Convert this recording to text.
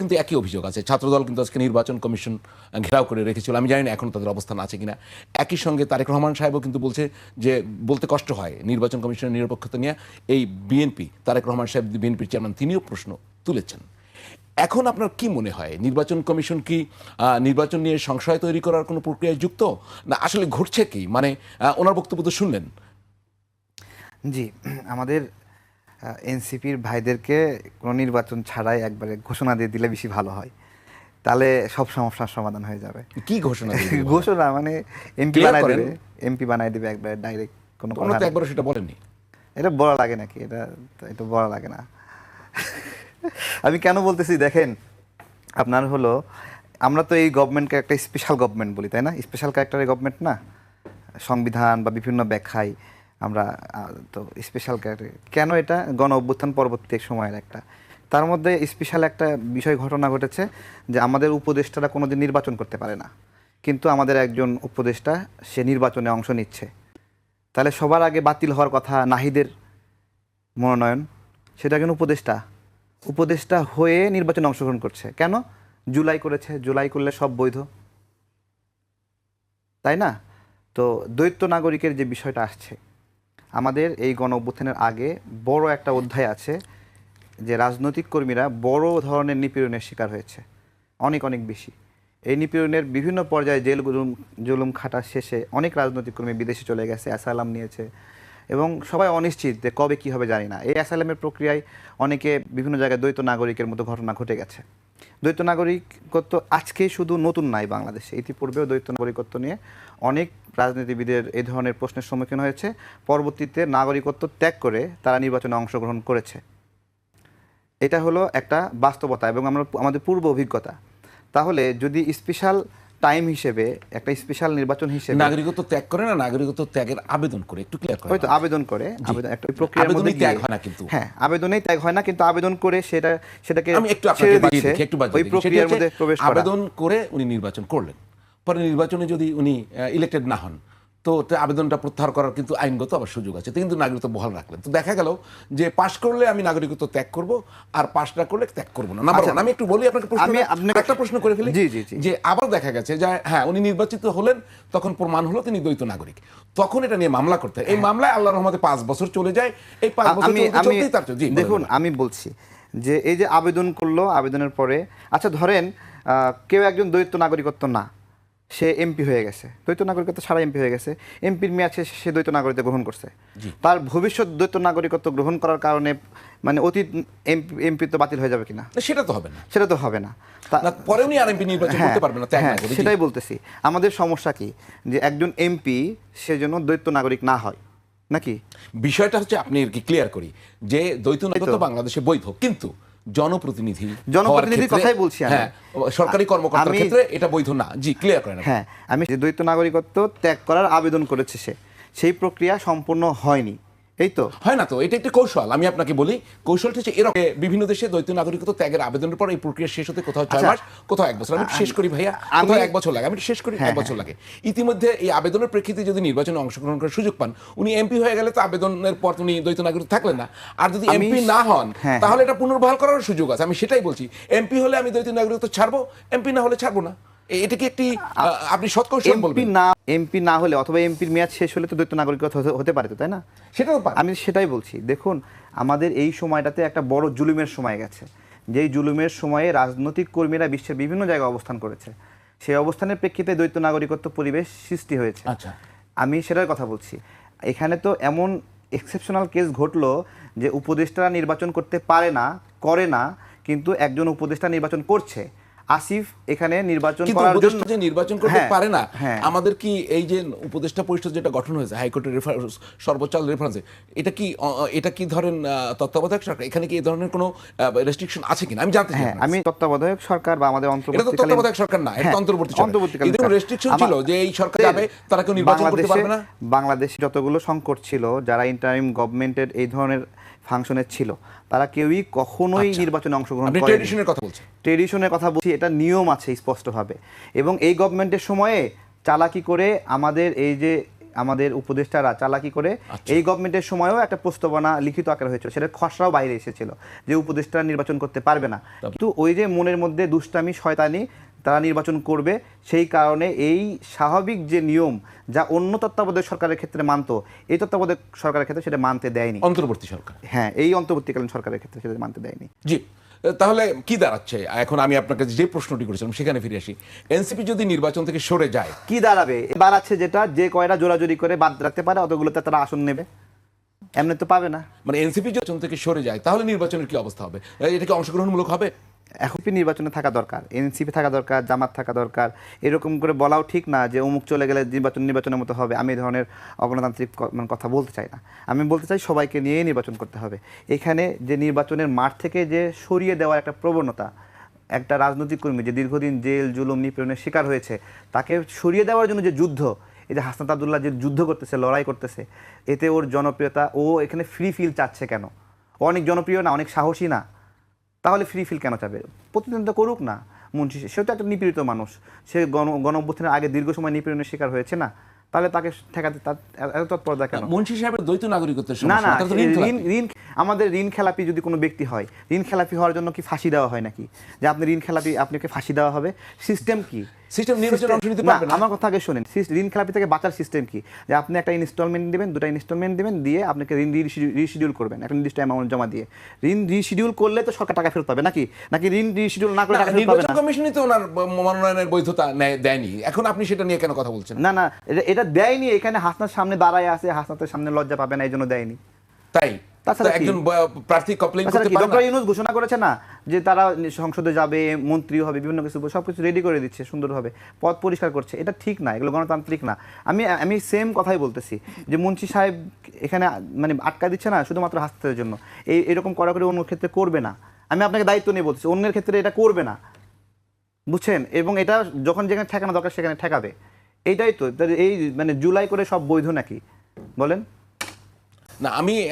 কিন্তু একই অভিযোগ আছে। ছাত্রদল কিন্তু আজকে নির্বাচন কমিশন ঘেরাও করে রেখেছিল, আমি জানি না এখন তাদের অবস্থান আছে কিনা। একই সঙ্গে তারেক রহমান সাহেবও কিন্তু বলছে যে বলতে কষ্ট হয় নির্বাচন কমিশনের নিরপেক্ষতা নিয়ে। এই বিএনপি, তারেক রহমান সাহেব বিএনপির চেয়ারম্যান, তিনিও প্রশ্ন তুলেছেন। এখন আপনার কি মনে হয় নির্বাচন কমিশন কি নির্বাচন নিয়ে সংশয় তৈরি করার কোনো প্রক্রিয়ায় যুক্ত, না আসলে ঘটছে কি? মানে ওনার বক্তব্য তো শুনলেন। জি, আমাদের এনসিপির ভাইদেরকে কোনো নির্বাচন ছাড়াই একবারে ঘোষণা দিয়ে দিলে বেশি ভালো হয়, তাহলে সব সমস্যার সমাধান হয়ে যাবে। কি ঘোষণা? ঘোষণা মানে এমপি বানাই দেবে, এমপি বানাই দেবে একবারে ডাইরেক্ট। কোনো কথা তো একবারও সেটা বলেননি। এটা বলা লাগে নাকি? এটা বলা লাগে না। আমি কেন বলতেছি দেখেন, আপনার হলো আমরা তো এই গভর্নমেন্টকে একটা স্পেশাল গভর্নমেন্ট বলি, তাই না? স্পেশাল ক্যারেক্টারের গভর্নমেন্ট না, সংবিধান বা বিভিন্ন ব্যাখ্যায় আমরা তো স্পেশাল ক্যারেক্টার কেন? এটা গণ অভ্যুত্থান পরবর্তী সময়ের একটা, তার মধ্যে স্পেশাল একটা বিষয় ঘটনা ঘটেছে যে আমাদের উপদেষ্টারা কোনোদিন নির্বাচন করতে পারে না, কিন্তু আমাদের একজন উপদেষ্টা সে নির্বাচনে অংশ নিচ্ছে। তাহলে সবার আগে বাতিল হওয়ার কথা নাহিদের মনোনয়ন, সেটা একজন উপদেষ্টা হয়ে নির্বাচনে অংশগ্রহণ করছে। কেন? জুলাই করেছে, জুলাই করলে সব বৈধ, তাই না? তো দ্বৈত নাগরিকের যে বিষয়টা আসছে, আমাদের এই গণ অভ্যুত্থানের আগে বড় একটা অধ্যায় আছে যে রাজনৈতিক কর্মীরা বড় ধরনের নিপীড়নের শিকার হয়েছে, অনেক অনেক বেশি। এই নিপীড়নের বিভিন্ন পর্যায়ে জেল জুলুম খাটা শেষে অনেক রাজনৈতিক কর্মী বিদেশে চলে গেছে, অ্যাসাইলাম নিয়েছে, এবং সবাই অনিশ্চিত যে কবে কী হবে জানি না। এই অ্যাসাইলামের প্রক্রিয়ায় অনেকে বিভিন্ন জায়গায় দ্বৈত নাগরিকের মতো ঘটনা ঘটে গেছে। দ্বৈত নাগরিকত্ব আজকে শুধু নতুন নাই, বাংলাদেশে ইতিপূর্বেও দ্বৈত নাগরিকত্ব নিয়ে অনেক রাজনীতিবিদের এই ধরনের প্রশ্নের সম্মুখীন হয়েছে। পরবর্তীতে নাগরিকত্ব ত্যাগ করে তারা নির্বাচনে অংশগ্রহণ করেছে। এটা হলো একটা বাস্তবতা এবং আমাদের পূর্ব অভিজ্ঞতা। তাহলে যদি স্পেশাল টাইম হিসেবে একটা স্পেশাল নির্বাচন হিসেবে নাগরিকত্ব ত্যাগ করে না, নাগরিকত্ব ত্যাগের আবেদন করে, একটু ক্লিয়ার করে। হয়তো আবেদন করে, একটা প্রক্রিয়ার মধ্যে ত্যাগ হয় না, কিন্তু হ্যাঁ, আবেদনেই ত্যাগ হয় না, কিন্তু আবেদন করে সেটাকে আমি একটু ছেড়ে আপনাকে দিচ্ছে, একটু ওই প্রক্রিয়ার মধ্যে প্রবেশ করা। আবেদন করে উনি নির্বাচন করলেন, পরে নির্বাচনে যদি উনি ইলেক্টেড না হন, তো আবেদনটা প্রত্যাহার করার কিন্তু আইনগত আবার সুযোগ আছে, কিন্তু নাগরিকত্ব বহাল রাখলেন। তো দেখা গেল যে পাশ করলে আমি নাগরিকত্ব ত্যাগ করব, আর পাশ না করলে ত্যাগ করব না। আমি একটু বলি আপনাকে, একটা প্রশ্ন করে ফেলি। যে আবার দেখা গেছে যে হ্যাঁ, উনি নির্বাচিত হলেন, তখন প্রমাণ হলো তিনি দ্বৈত নাগরিক, তখন এটা নিয়ে মামলা করতে হয়। এই মামলায় আল্লাহর রহমতে 5 বছর চলে যায়। এই 5 বছর দেখুন, আমি বলছি যে এই যে আবেদন করলো, আবেদনের পরে আচ্ছা ধরেন কেউ একজন দ্বৈত নাগরিকত্ব না, সে এমপি হয়ে গেছে, দ্বৈত নাগরিকত্ব ছাড়া এমপি হয়ে গেছে, এমপির মেয়াদ শেষে সে দ্বৈত নাগরিকত্ব গ্রহণ করছে, তার ভবিষ্যৎ দ্বৈত নাগরিকত্ব গ্রহণ করার কারণে মানে অতীত এমপি তো বাতিল হয়ে যাবে কিনা? সেটা তো হবে না, সেটা তো হবে না। পরে উনি আর এমপি নির্বাচন করতে পারবেন না। হ্যাঁ, সেটাই বলতেছি। আমাদের সমস্যা কি যে একজন এমপি সেজন্য দ্বৈত নাগরিক না হয় নাকি? বিষয়টা হচ্ছে, আপনি আর কি ক্লিয়ার করি যে দ্বৈত নাগরিকত্ব বাংলাদেশে বৈধ, কিন্তু জনপ্রতিনিধি কথাই বলছি, হ্যাঁ, সরকারি কর্মকর্তার ক্ষেত্রে এটা বৈধ না। জি, ক্লিয়ার করেন। হ্যাঁ, আমি যে দ্বৈত নাগরিকত্ব ত্যাগ করার আবেদন করেছে সেই প্রক্রিয়া সম্পূর্ণ হয়নি, এই তো হয় না। তো এটা একটা কৌশল, আমি আপনাকে বলি। কৌশলটা হচ্ছে এরকম, বিভিন্ন দেশে দ্বৈত নাগরিকত্ব ত্যাগের আবেদনের পর এই প্রক্রিয়া শেষ হতে কোথাও 6 মাস, কোথাও 1 বছর। আমি শেষ করি ভাইয়া, কোথাও 1 বছর লাগে, আমি শেষ করি 1 বছর লাগে। ইতিমধ্যে এই আবেদনের প্রেক্ষিতে যদি নির্বাচনে অংশগ্রহণ করার সুযোগ পান, উনি এমপি হয়ে গেলে তো আবেদনের পর উনি দ্বৈত নাগরিক থাকলেন না। আর যদি এমপি না হন, তাহলে এটা পুনর্বহাল করার সুযোগ আছে। আমি সেটাই বলছি, এমপি হলে আমি দ্বৈত নাগরিকত্ব ছাড়বো, এমপি না হলে ছাড়বো না। এটা কি একটি আপনি সৎ কৌশল বলবেন? এমপি না হলে অথবা এমপির মেয়াদ শেষ হলে তো দ্বৈত নাগরিকত্ব হতে পারে, তাই না? সেটাও আমি সেটাই বলছি। দেখুন, আমাদের এই সময়টাতে একটা বড় জুলুমের সময় গেছে, যেই জুলুমের সময়ে রাজনৈতিক কর্মীরা বিশ্বের বিভিন্ন জায়গায় অবস্থান করেছে, সেই অবস্থানের প্রেক্ষিতে দ্বৈত নাগরিকত্ব পরিবেশ সৃষ্টি হয়েছে। আচ্ছা, আমি সেটার কথা বলছি। এখানে তো এমন এক্সেপশনাল কেস ঘটলো যে উপদেষ্টারা নির্বাচন করতে পারে না, করে না, কিন্তু একজন উপদেষ্টা নির্বাচন করছে। আসিফ এখানে নির্বাচন করার জন্য যে নির্বাচন করতে পারে না, আমাদের কি এই যে উপদেষ্টা পরিষদ যেটা গঠন হয়েছে হাইকোর্টের সর্বোচ্চ রেফারেন্সে, এটা কি ধরেন তত্ত্বাবধায়ক সরকার, এখানে কি এই ধরনের কোনো রেস্ট্রিকশন আছে কিনা আমি জানতে চাই। আমি তত্ত্বাবধায়ক সরকার বা আমাদের তত্ত্বাবধায়ক সরকার না, এটা অন্তর্বর্তীকালীন রেস্ট্রিকশন ছিল যে এই সরকার যাবে, তারা কেউ নির্বাচন করতে পারবে না। বাংলাদেশে যতগুলো সংকট ছিল, যারা ইন্টারিম গভর্নমেন্টের এই ধরনের ফাংশনে ছিল, তারা কেউই কখনোই নির্বাচনে অংশগ্রহণ করেনি। ট্রেডিশনের কথা বলছি, এটা নিয়ম আছে স্পষ্টভাবে। এবং এই গভর্নমেন্টের সময়ে চালাকি করে আমাদের এই যে আমাদের উপদেষ্টারা চালাকি করে এই গভর্নমেন্টের সময়ও একটা প্রস্তাবনা লিখিত আকারে হয়েছিল, সেটা খসড়াও বাইরে এসেছিল যে উপদেষ্টারা নির্বাচন করতে পারবে না, কিন্তু ওই যে মনের মধ্যে দুষ্টামি শয়তানি তারা নির্বাচন করবে, সেই কারণে এই স্বাভাবিক যে নিয়ম যা অন্য তত্ত্বাবধায়ক সরকারের ক্ষেত্রে মানতো, এই তত্ত্বাবধায়ক সরকারের ক্ষেত্রে সেটা মানতে দেয়নি, অন্তর্বর্তী সরকার। হ্যাঁ, এই অন্তর্বর্তীকালীন সরকারের ক্ষেত্রে সেটা মানতে দেয়নি। জি, তাহলে কি দাঁড়াচ্ছে এখন? আমি আপনাকে যে প্রশ্নটি করেছিলাম সেখানে ফিরে আসি। এনসিপি যদি নির্বাচন থেকে সরে যায়, কি দাঁড়াবে? দাঁড়াচ্ছে যেটা, যে কয়টা জোরাজোরি করে বাদ রাখতে পারে অতগুলোতে তারা আসন নেবে, এমনি তো পাবে না। মানে এনসিপি নির্বাচন থেকে সরে যায়, তাহলে নির্বাচনের কি অবস্থা হবে? এটা কি অংশগ্রহণমূলক হবে? এখন নির্বাচনে থাকা দরকার, এনসিপি থাকা দরকার, জামাত থাকা দরকার। এরকম করে বলাও ঠিক না যে অমুক চলে গেলে নির্বাচনের মতো হবে। আমি এই ধরনের অগণতান্ত্রিক কথা বলতে চাই না। আমি বলতে চাই সবাইকে নিয়ে নির্বাচন করতে হবে। এখানে যে নির্বাচনের মাঠ থেকে যে সরিয়ে দেওয়ার একটা প্রবণতা, একটা রাজনৈতিক কর্মী যে দীর্ঘদিন জেল জুলুম নিপীড়নের শিকার হয়েছে, তাকে সরিয়ে দেওয়ার জন্য যে যুদ্ধ, এই যে হাসনাত আব্দুল্লাহ যে যুদ্ধ করতেছে, লড়াই করতেছে, এতে ওর জনপ্রিয়তা, ও এখানে ফ্রি ফিল চাচ্ছে কেন? ও অনেক জনপ্রিয় না, অনেক সাহসী না, তাহলে ফ্রি ফিল কেন চাবে? প্রতিদ্বন্দ্বিতা করুক না। মুন্সি সেও তো একটা নিপীড়িত মানুষ, সে গণ অভ্যুত্থানের আগে দীর্ঘ সময় নিপীড়নের শিকার হয়েছে না, তাহলে তাকে ঠেকাতে তার এত তৎপরতা কেন? মুন্সি সাহেবের দ্বৈত নাগরিকত্বের না সমস্যা, না, তার তো ঋণ খেলাপি। ঋণ আমাদের ঋণ খেলাপি যদি কোনো ব্যক্তি হয়, ঋণ খেলাপি হওয়ার জন্য কি ফাঁসি দেওয়া হয় নাকি? যে আপনি ঋণ খেলাপি, আপনাকে ফাঁসি দেওয়া হবে? সিস্টেম কি? সিস্টেম নির্বাচনে অংশ নিতে না, পারবে না। আমার কথা আগে শোনেন। ঋণ খেলাপি থেকে বাঁচার সিস্টেম কি? যে আপনি একটা ইনস্টলমেন্ট দিবেন, দুটো ইনস্টলমেন্ট দিবেন, দিয়ে আপনাকে ঋণ রিশিডিউল করবেন একটা নির্দিষ্ট অ্যামাউন্ট জমা দিয়ে। ঋণ রিশিডিউল করলে তো সরকার টাকা ফেরত পাবে নাকি? নাকি ঋণ রিশিডিউল না করে টাকা ফেরত পাবে নির্বাচন না? কমিশনই তো ওনার মনোনয়নের বৈধতা দেয়নি, এখন আপনি সেটা নিয়ে কেন কথা বলছেন? না না, এটা দেয়নি। এখানে হাসনাত সামনে দাঁড়ায় আছে, হাসনাতের সামনে লজ্জা পাবে না, এই জন্য দেয়নি। তাই তাছাড়া কি? একজন প্রার্থী কমপ্লেইন করতে পারে না? ডক্টর ইউনূস ঘোষণা করেছে না যে তারা সংসদে যাবে, মন্ত্রী হবে, বিভিন্ন কিছু সবকিছু রেডি করে দিচ্ছে সুন্দরভাবে, পথ পরিষ্কার করছে। এটা ঠিক না, এগুলো গণতান্ত্রিক না। আমি সেম কথাই বলতেছি যে মুন্সি সাহেব এখানে মানে আটকা দিচ্ছে না শুধুমাত্র হাসনাতের জন্য, এরকম করা করে অন্য ক্ষেত্রে করবে না। আমি আপনাকে দায়িত্ব নিয়ে বলতেছি, অন্যের ক্ষেত্রে এটা করবে না, বুঝছেন? এবং এটা যখন যেখানে ঠেকানো দরকার সেখানে ঠেকাবে। এইটাই তো এই মানে জুলাই করে সব বৈধ নাকি বলেন? না, আমি